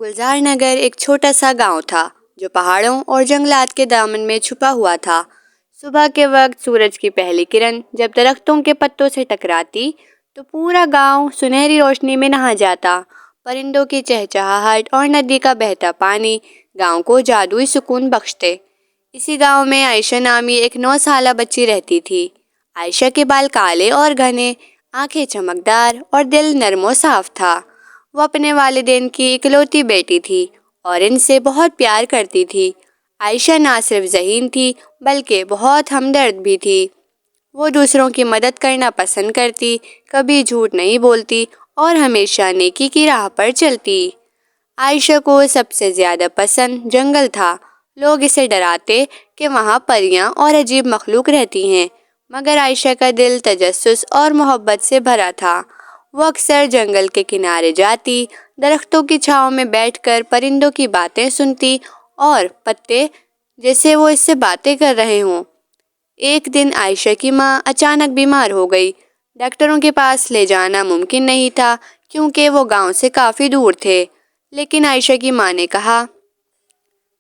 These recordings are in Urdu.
گلزار نگر ایک چھوٹا سا گاؤں تھا جو پہاڑوں اور جنگلات کے دامن میں چھپا ہوا تھا۔ صبح کے وقت سورج کی پہلی کرن جب درختوں کے پتوں سے ٹکراتی تو پورا گاؤں سنہری روشنی میں نہا جاتا۔ پرندوں کی چہچہاہٹ اور ندی کا بہتا پانی گاؤں کو جادوئی سکون بخشتے۔ اسی گاؤں میں عائشہ نامی ایک 9 سالہ بچی رہتی تھی۔ عائشہ کے بال کالے اور گھنے، آنکھیں چمکدار اور دل نرم و صاف تھا۔ وہ اپنے والدین کی اکلوتی بیٹی تھی اور ان سے بہت پیار کرتی تھی۔ عائشہ نہ صرف ذہین تھی بلکہ بہت ہمدرد بھی تھی۔ وہ دوسروں کی مدد کرنا پسند کرتی، کبھی جھوٹ نہیں بولتی اور ہمیشہ نیکی کی راہ پر چلتی۔ عائشہ کو سب سے زیادہ پسند جنگل تھا۔ لوگ اسے ڈراتے کہ وہاں پریاں اور عجیب مخلوق رہتی ہیں، مگر عائشہ کا دل تجسس اور محبت سے بھرا تھا۔ وہ اکثر جنگل کے کنارے جاتی، درختوں کی چھاؤں میں بیٹھ کر پرندوں کی باتیں سنتی اور پتے جیسے وہ اس سے باتیں کر رہے ہوں۔ ایک دن عائشہ کی ماں اچانک بیمار ہو گئی۔ ڈاکٹروں کے پاس لے جانا ممکن نہیں تھا کیونکہ وہ گاؤں سے کافی دور تھے، لیکن عائشہ کی ماں نے کہا،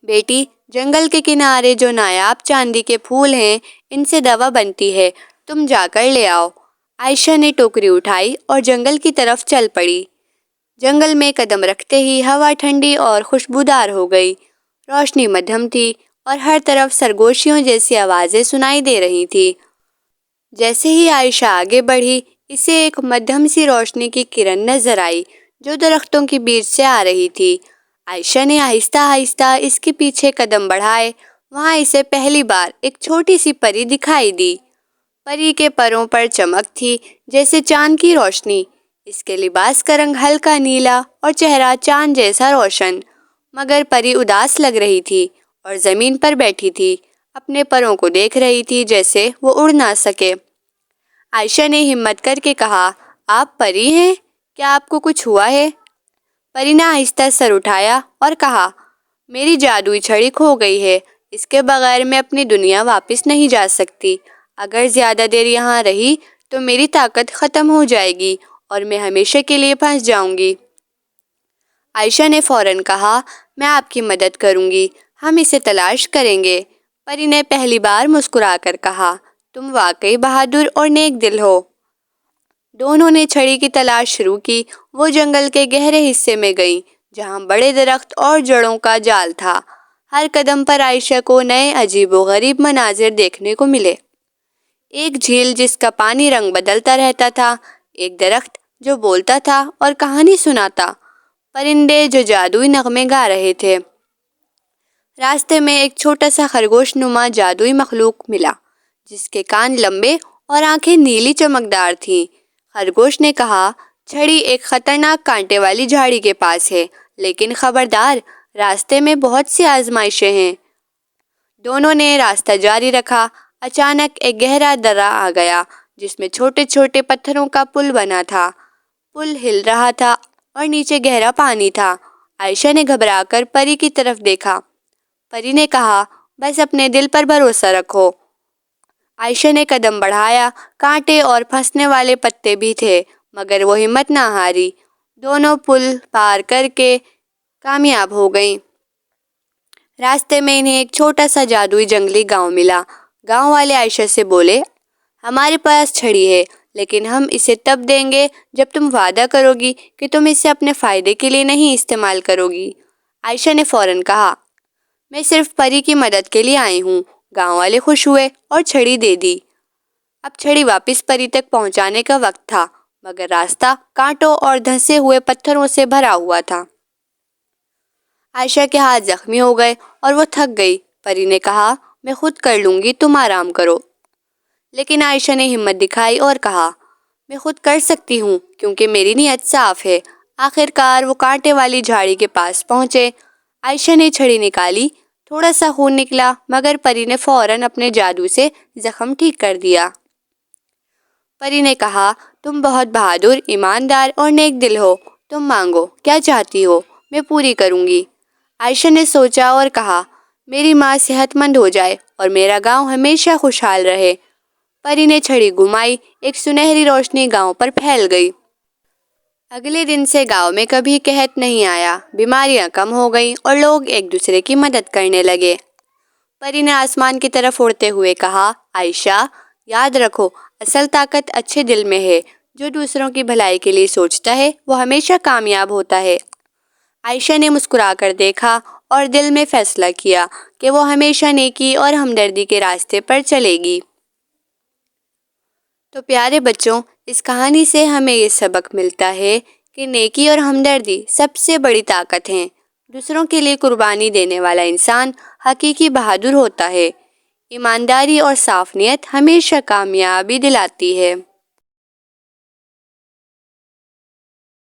بیٹی، جنگل کے کنارے جو نایاب چاندی کے پھول ہیں ان سے دوا بنتی ہے، تم جا کر لے آؤ۔ عائشہ نے ٹوکری اٹھائی اور جنگل کی طرف چل پڑی۔ جنگل میں قدم رکھتے ہی ہوا ٹھنڈی اور خوشبودار ہو گئی۔ روشنی مدھم تھی اور ہر طرف سرگوشیوں جیسی آوازیں سنائی دے رہی تھی۔ جیسے ہی عائشہ آگے بڑھی، اسے ایک مدھم سی روشنی کی کرن نظر آئی جو درختوں کے بیچ سے آ رہی تھی۔ عائشہ نے آہستہ آہستہ اس کے پیچھے قدم بڑھائے۔ وہاں اسے پہلی بار ایک چھوٹی سی پری دکھائی دی۔ پری کے پروں پر چمک تھی جیسے چاند کی روشنی۔ اس کے لباس کا رنگ ہلکا نیلا اور چہرہ چاند جیسا روشن، مگر پری اداس لگ رہی تھی اور زمین پر بیٹھی تھی، اپنے پروں کو دیکھ رہی تھی جیسے وہ اڑ نہ سکے۔ عائشہ نے ہمت کر کے کہا، آپ پری ہیں؟ کیا آپ کو کچھ ہوا ہے؟ پری نے آہستہ سر اٹھایا اور کہا، میری جادوئی چھڑی کھو گئی ہے، اس کے بغیر میں اپنی دنیا واپس نہیں جا سکتی۔ اگر زیادہ دیر یہاں رہی تو میری طاقت ختم ہو جائے گی اور میں ہمیشہ کے لیے پھنس جاؤں گی۔ عائشہ نے فوراً کہا، میں آپ کی مدد کروں گی، ہم اسے تلاش کریں گے۔ پری نے پہلی بار مسکرا کر کہا، تم واقعی بہادر اور نیک دل ہو۔ دونوں نے چھڑی کی تلاش شروع کی۔ وہ جنگل کے گہرے حصے میں گئیں جہاں بڑے درخت اور جڑوں کا جال تھا۔ ہر قدم پر عائشہ کو نئے عجیب و غریب مناظر دیکھنے کو ملے۔ ایک جھیل جس کا پانی رنگ بدلتا رہتا تھا، ایک درخت جو بولتا تھا اور کہانی سناتا، پرندے جو جادوئی نغمے گا رہے تھے۔ راستے میں ایک چھوٹا سا خرگوش نما جادوئی مخلوق ملا جس کے کان لمبے اور آنکھیں نیلی چمکدار تھیں۔ خرگوش نے کہا، چھڑی ایک خطرناک کانٹے والی جھاڑی کے پاس ہے، لیکن خبردار، راستے میں بہت سی آزمائشیں ہیں۔ دونوں نے راستہ جاری رکھا۔ اچانک ایک گہرا درہ آ گیا جس میں چھوٹے چھوٹے پتھروں کا پل بنا تھا۔ پل ہل رہا تھا اور نیچے گہرا پانی تھا۔ عائشہ نے گھبرا کر پری کی طرف دیکھا۔ پری نے کہا، بس اپنے دل پر بھروسہ رکھو۔ عائشہ نے قدم بڑھایا۔ کانٹے اور پھنسنے والے پتے بھی تھے مگر وہ ہمت نہ ہاری۔ دونوں پل پار کر کے کامیاب ہو گئیں۔ راستے میں انہیں ایک چھوٹا سا جادوئی جنگلی گاؤں ملا۔ گاؤں والے عائشہ سے بولے، ہمارے پاس چھڑی ہے لیکن ہم اسے تب دیں گے جب تم وعدہ کرو گی کہ تم اسے اپنے فائدے کے لیے نہیں استعمال کرو گی۔ عائشہ نے فوراً کہا، میں صرف پری کی مدد کے لیے آئی ہوں۔ گاؤں والے خوش ہوئے اور چھڑی دے دی۔ اب چھڑی واپس پری تک پہنچانے کا وقت تھا مگر راستہ کانٹوں اور دھنسے ہوئے پتھروں سے بھرا ہوا تھا۔ عائشہ کے ہاتھ زخمی ہو گئے اور وہ تھک گئی۔ پری نے کہا، میں خود کر لوں گی، تم آرام کرو۔ لیکن عائشہ نے ہمت دکھائی اور کہا، میں خود کر سکتی ہوں کیونکہ میری نیت صاف ہے۔ آخر کار وہ کانٹے والی جھاڑی کے پاس پہنچے۔ عائشہ نے چھڑی نکالی، تھوڑا سا خون نکلا مگر پری نے فوراً اپنے جادو سے زخم ٹھیک کر دیا۔ پری نے کہا، تم بہت بہادر، ایماندار اور نیک دل ہو، تم مانگو، کیا چاہتی ہو، میں پوری کروں گی۔ عائشہ نے سوچا اور کہا، میری ماں صحت مند ہو جائے اور میرا گاؤں ہمیشہ خوشحال رہے۔ پری نے چھڑی گھمائی، ایک سنہری روشنی گاؤں پر پھیل گئی۔ اگلے دن سے گاؤں میں کبھی قحط نہیں آیا، بیماریاں کم ہو گئیں اور لوگ ایک دوسرے کی مدد کرنے لگے۔ پری نے آسمان کی طرف اڑتے ہوئے کہا، عائشہ، یاد رکھو، اصل طاقت اچھے دل میں ہے۔ جو دوسروں کی بھلائی کے لیے سوچتا ہے وہ ہمیشہ کامیاب ہوتا ہے۔ عائشہ نے مسکرا کر دیکھا اور دل میں فیصلہ کیا کہ وہ ہمیشہ نیکی اور ہمدردی کے راستے پر چلے گی۔ تو پیارے بچوں، اس کہانی سے ہمیں یہ سبق ملتا ہے کہ نیکی اور ہمدردی سب سے بڑی طاقت ہیں۔ دوسروں کے لیے قربانی دینے والا انسان حقیقی بہادر ہوتا ہے۔ ایمانداری اور صاف نیت ہمیشہ کامیابی دلاتی ہے۔